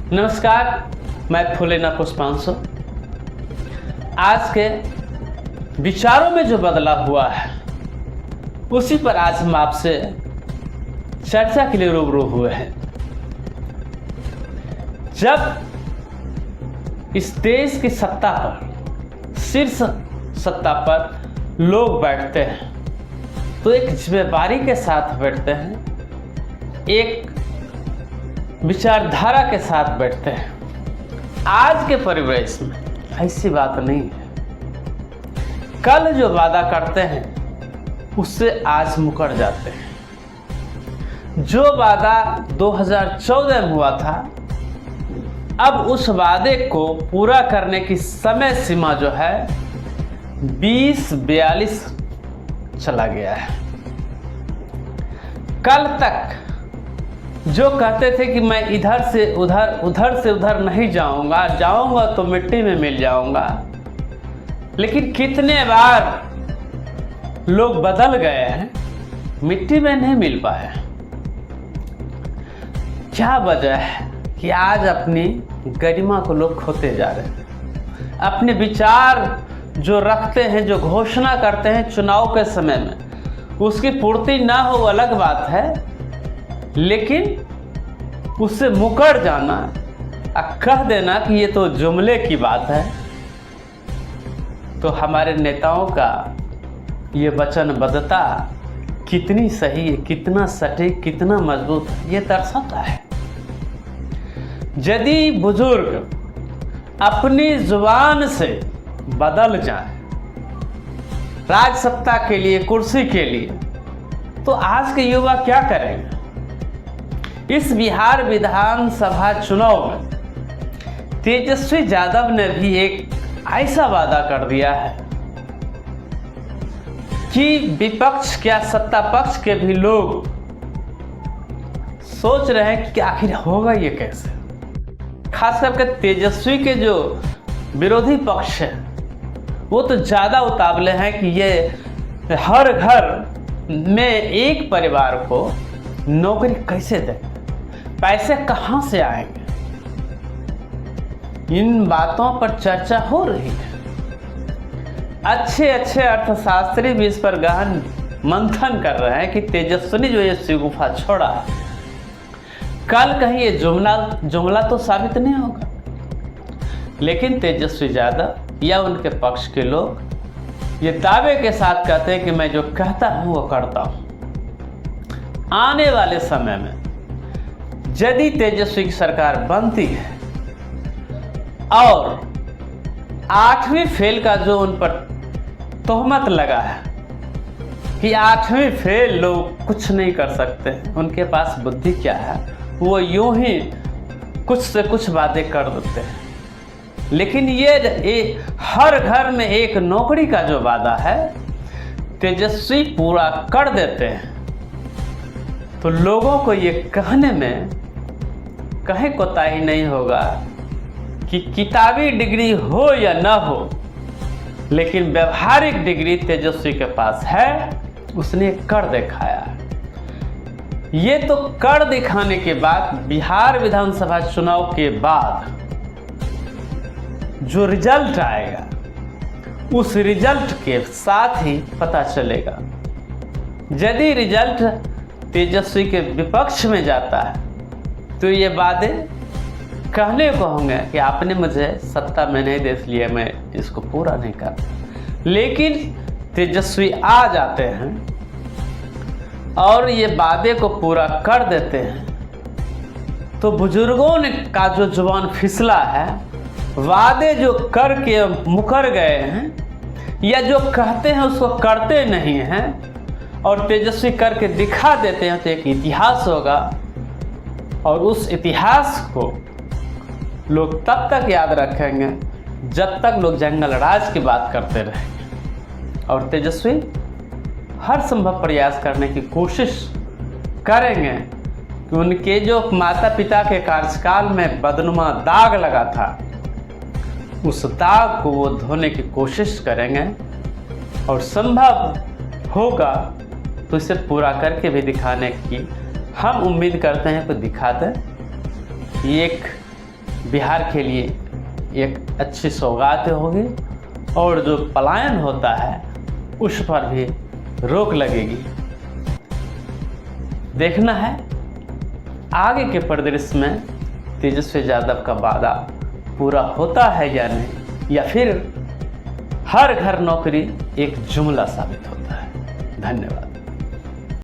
नमस्कार, मैं फुलेना पुष्पांशु। आज के विचारों में जो बदलाव हुआ है उसी पर आज हम आपसे चर्चा के लिए रूबरू हुए हैं। जब इस देश की सत्ता पर, शीर्ष सत्ता पर लोग बैठते हैं तो एक जिम्मेदारी के साथ बैठते हैं, एक विचारधारा के साथ बैठते हैं। आज के परिवेश में ऐसी बात नहीं है। कल जो वादा करते हैं उससे आज मुकर जाते हैं। जो वादा 2014 में हुआ था, अब उस वादे को पूरा करने की समय सीमा जो है 2042 चला गया है। कल तक जो कहते थे कि मैं इधर से उधर, उधर से उधर नहीं जाऊंगा, जाऊंगा तो मिट्टी में मिल जाऊंगा, लेकिन कितने बार लोग बदल गए हैं, मिट्टी में नहीं मिल पाए। क्या वजह है कि आज अपनी गरिमा को लोग खोते जा रहे हैं। अपने विचार जो रखते हैं, जो घोषणा करते हैं चुनाव के समय में, उसकी पूर्ति ना हो अलग बात है, लेकिन उससे मुकर जाना और कह देना कि ये तो जुमले की बात है, तो हमारे नेताओं का ये वचनबद्धता कितनी सही है, कितना सटीक, कितना मजबूत है, ये दर्शाता है। यदि बुजुर्ग अपनी जुबान से बदल जाए राज सत्ता के लिए, कुर्सी के लिए, तो आज के युवा क्या करेंगे। इस बिहार विधानसभा चुनाव में तेजस्वी यादव ने भी एक ऐसा वादा कर दिया है कि विपक्ष क्या सत्ता पक्ष के भी लोग सोच रहे हैं कि आखिर होगा ये कैसे। खास करके तेजस्वी के जो विरोधी पक्ष है वो तो ज़्यादा उतावले हैं कि ये हर घर में एक परिवार को नौकरी कैसे दें, पैसे कहाँ से आएंगे। इन बातों पर चर्चा हो रही है। अच्छे अर्थशास्त्री भी इस पर गहन मंथन कर रहे हैं कि तेजस्वी ने जो ये शिगुफा छोड़ा है, कल कहीं ये जुमला तो साबित नहीं होगा, लेकिन तेजस्वी यादव या उनके पक्ष के लोग ये दावे के साथ कहते हैं कि मैं जो कहता हूं वो करता हूं। आने वाले समय में यदि तेजस्वी की सरकार बनती है और 8वीं फेल का जो उन पर तोहमत लगा है कि 8वीं फेल लोग कुछ नहीं कर सकते, उनके पास बुद्धि क्या है, वो यूं ही कुछ से कुछ वादे कर देते हैं, लेकिन ये हर घर में एक नौकरी का जो वादा है तेजस्वी पूरा कर देते हैं, तो लोगों को ये कहने में कहीं कोताही नहीं होगा कि किताबी डिग्री हो या ना हो, लेकिन व्यवहारिक डिग्री तेजस्वी के पास है, उसने कर दिखाया है। ये तो कर दिखाने के बाद बिहार विधानसभा चुनाव के बाद जो रिजल्ट आएगा उस रिजल्ट के साथ ही पता चलेगा। यदि रिजल्ट तेजस्वी के विपक्ष में जाता है तो ये वादे कहने को होंगे कि आपने मुझे सत्ता में नहीं दे इसलिए मैं इसको पूरा नहीं कर, लेकिन तेजस्वी आ जाते हैं और ये वादे को पूरा कर देते हैं, तो बुजुर्गों ने का जो जुबान फिसला है, वादे जो करके मुकर गए हैं या जो कहते हैं उसको करते नहीं हैं और तेजस्वी करके दिखा देते हैं, तो एक इतिहास होगा और उस इतिहास को लोग तब तक याद रखेंगे जब तक लोग जंगल राज की बात करते रहेंगे। और तेजस्वी हर संभव प्रयास करने की कोशिश करेंगे कि उनके जो माता पिता के कार्यकाल में बदनुमा दाग लगा था, उस दाग को वो धोने की कोशिश करेंगे और संभव होगा तो इसे पूरा करके भी दिखाने की हम उम्मीद करते हैं कि दिखा दें। एक बिहार के लिए एक अच्छी सौगात होगी और जो पलायन होता है उस पर भी रोक लगेगी। देखना है आगे के परिदृश्य में तेजस्वी यादव का वादा पूरा होता है या नहीं, या फिर हर घर नौकरी एक जुमला साबित होता है। धन्यवाद।